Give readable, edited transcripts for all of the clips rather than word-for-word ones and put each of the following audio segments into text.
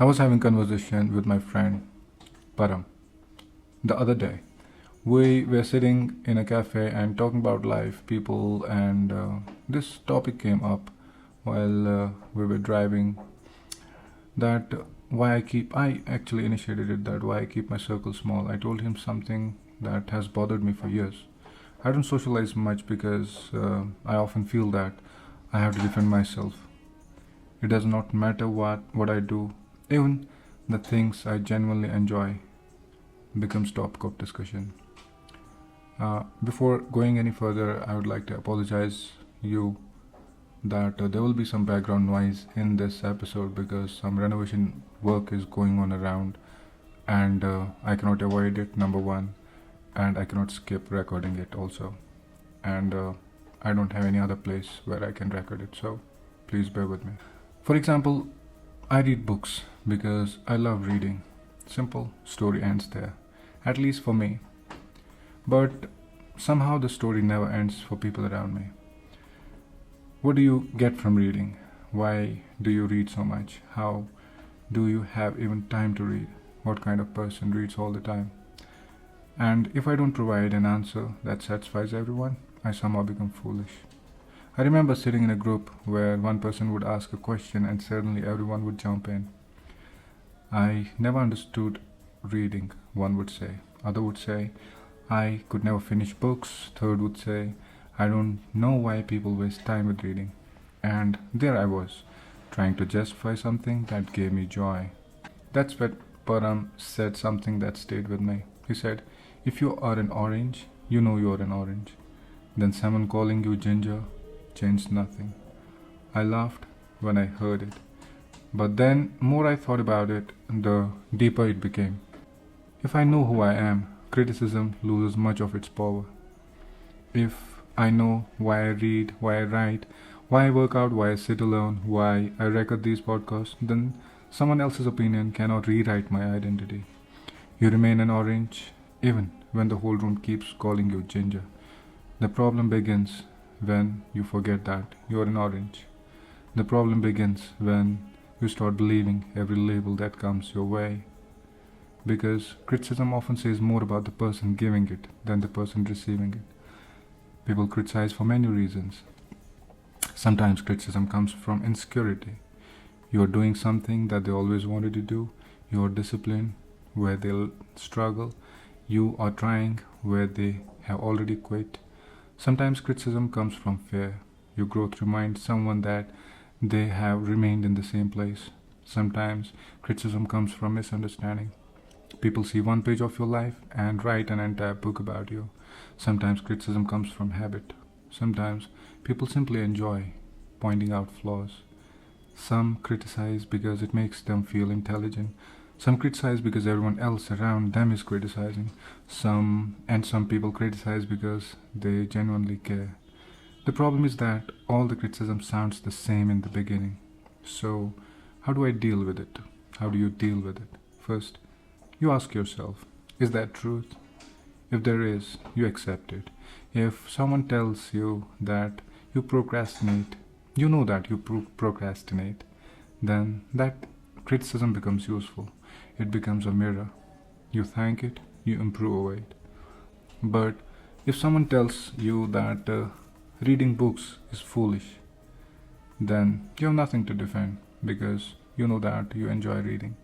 I was having conversation with my friend Param the other day. We were sitting in a cafe and talking about life, people, and this topic came up while we were driving. That I actually initiated it. That why I keep my circle small. I told him something that has bothered me for years. I don't socialize much because I often feel that I have to defend myself. It does not matter what I do, even the things I genuinely enjoy becomes topic of discussion. Before going any further, I would like to apologize you that there will be some background noise in this episode because some renovation work is going on around, and I cannot avoid it. Number one, and I cannot skip recording it also, and I don't have any other place where I can record it. So please bear with me. For example, I read books because I love reading. Simple, story ends there, at least for me. But somehow the story never ends for people around me. What do you get from reading? Why do you read so much? How do you have even time to read? What kind of person reads all the time? And if I don't provide an answer that satisfies everyone, I somehow become foolish. I remember sitting in a group where one person would ask a question and suddenly everyone would jump in. I never understood reading, one would say. Other would say, I could never finish books. Third would say, I don't know why people waste time with reading. And there I was, trying to justify something that gave me joy. That's when Param said something that stayed with me. He said, if you are an orange, you know you're an orange. Then someone calling you ginger changed nothing. I laughed when I heard it. But then, more I thought about it, the deeper it became. If I know who I am, criticism loses much of its power. If I know why I read, why I write, why I work out, why I sit alone, why I record these podcasts, then someone else's opinion cannot rewrite my identity. You remain an orange even when the whole room keeps calling you ginger. The problem begins when you forget that you're an orange. The problem begins when you start believing every label that comes your way. Because criticism often says more about the person giving it than the person receiving it. People criticize for many reasons. Sometimes criticism comes from insecurity. You are doing something that they always wanted to do. You are disciplined where they'll struggle. You are trying where they have already quit. Sometimes criticism comes from fear. Your growth reminds someone that they have remained in the same place. Sometimes criticism comes from misunderstanding. People see one page of your life and write an entire book about you. Sometimes criticism comes from habit. Sometimes people simply enjoy pointing out flaws. Some criticize because it makes them feel intelligent. Some criticize because everyone else around them is criticizing. Some people criticize because they genuinely care. The problem is that all the criticism sounds the same in the beginning. So, how do I deal with it? How do you deal with it? First, you ask yourself, is that truth? If there is, you accept it. If someone tells you that you procrastinate, you know that you procrastinate, then that criticism becomes useful. It becomes a mirror. You thank it, you improve it. But if someone tells you that reading books is foolish, then you have nothing to defend because you know that you enjoy reading.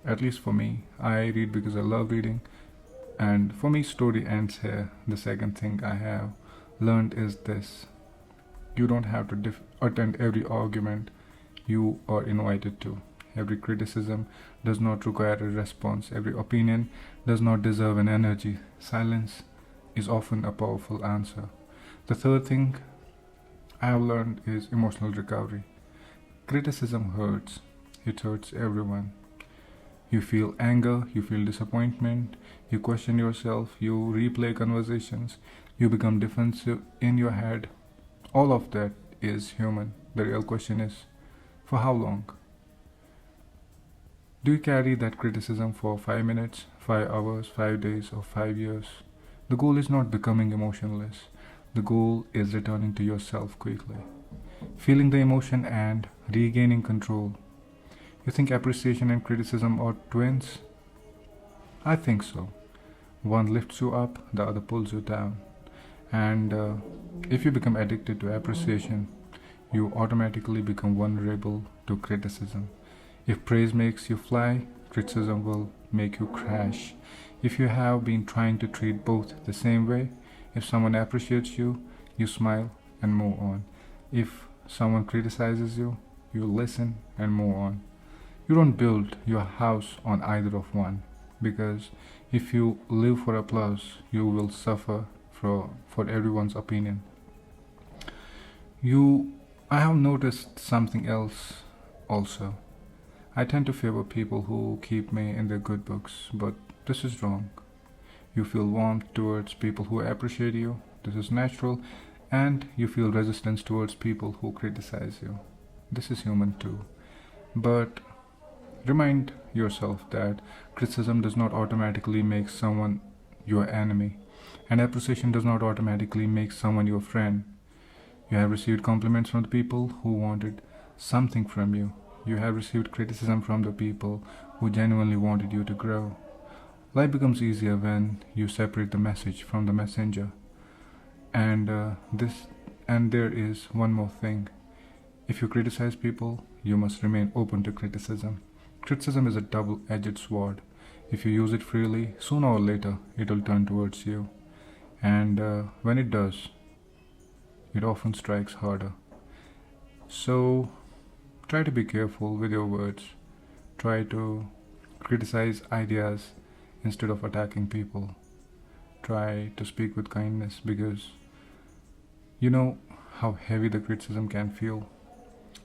At least for me, I read because I love reading, and for me, story ends here. The second thing I have learned is this: you don't have to attend every argument you are invited to. Every criticism does not require a response. Every opinion does not deserve an energy. Silence is often a powerful answer. The third thing I have learned is emotional recovery. Criticism hurts. It hurts everyone. You feel anger, you feel disappointment, you question yourself, you replay conversations, you become defensive in your head. All of that is human. The real question is, for how long? Do you carry that criticism for 5 minutes, 5 hours, 5 days, or 5 years? The goal is not becoming emotionless. The goal is returning to yourself quickly, feeling the emotion and regaining control. You think appreciation and criticism are twins? I think so. One lifts you up, the other pulls you down. And if you become addicted to appreciation, you automatically become vulnerable to criticism. If praise makes you fly, criticism will make you crash. If you have been trying to treat both the same way, if someone appreciates you, you smile and move on. If someone criticizes you, you listen and move on. You don't build your house on either of one, because if you live for applause, you will suffer for everyone's opinion. You I have noticed something else also. I tend to favor people who keep me in their good books, but this is wrong. You feel warmth towards people who appreciate you, this is natural, and you feel resistance towards people who criticize you. This is human too. But remind yourself that criticism does not automatically make someone your enemy, and appreciation does not automatically make someone your friend. You have received compliments from the people who wanted something from you. You have received criticism from the people who genuinely wanted you to grow. Life becomes easier when you separate the message from the messenger. And there is one more thing. If you criticize people, you must remain open to criticism. Criticism is a double-edged sword. If you use it freely, sooner or later it will turn towards you. And when it does, it often strikes harder. So try to be careful with your words. Try to criticize ideas instead of attacking people. Try to speak with kindness, because you know how heavy the criticism can feel.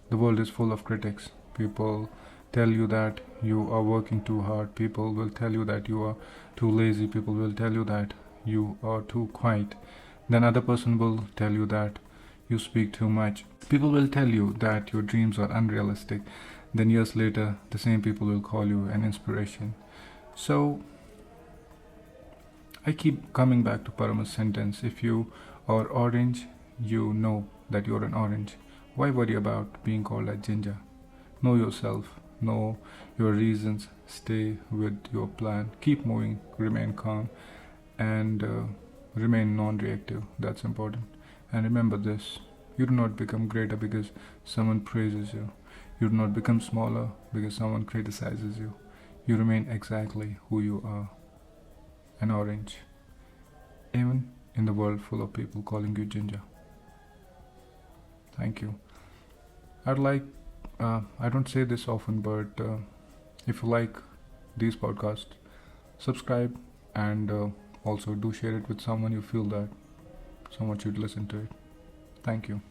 The world is full of critics. People tell you that you are working too hard. People will tell you that you are too lazy. People will tell you that you are too quiet. Then other person will tell you that you speak too much. People will tell you that your dreams are unrealistic. Then years later, the same people will call you an inspiration. So I keep coming back to Param's sentence. If you are orange, you know that you're an orange. Why worry about being called a ginger? Know yourself, know your reasons, stay with your plan, keep moving, remain calm, and remain non-reactive. That's important. And remember this: you do not become greater because someone praises you. You do not become smaller because someone criticizes you. You remain exactly who you are, an orange, even in the world full of people calling you ginger. Thank you. I don't say this often, but if you like these podcasts, subscribe, and also do share it with someone you feel that someone should listen to it. Thank you.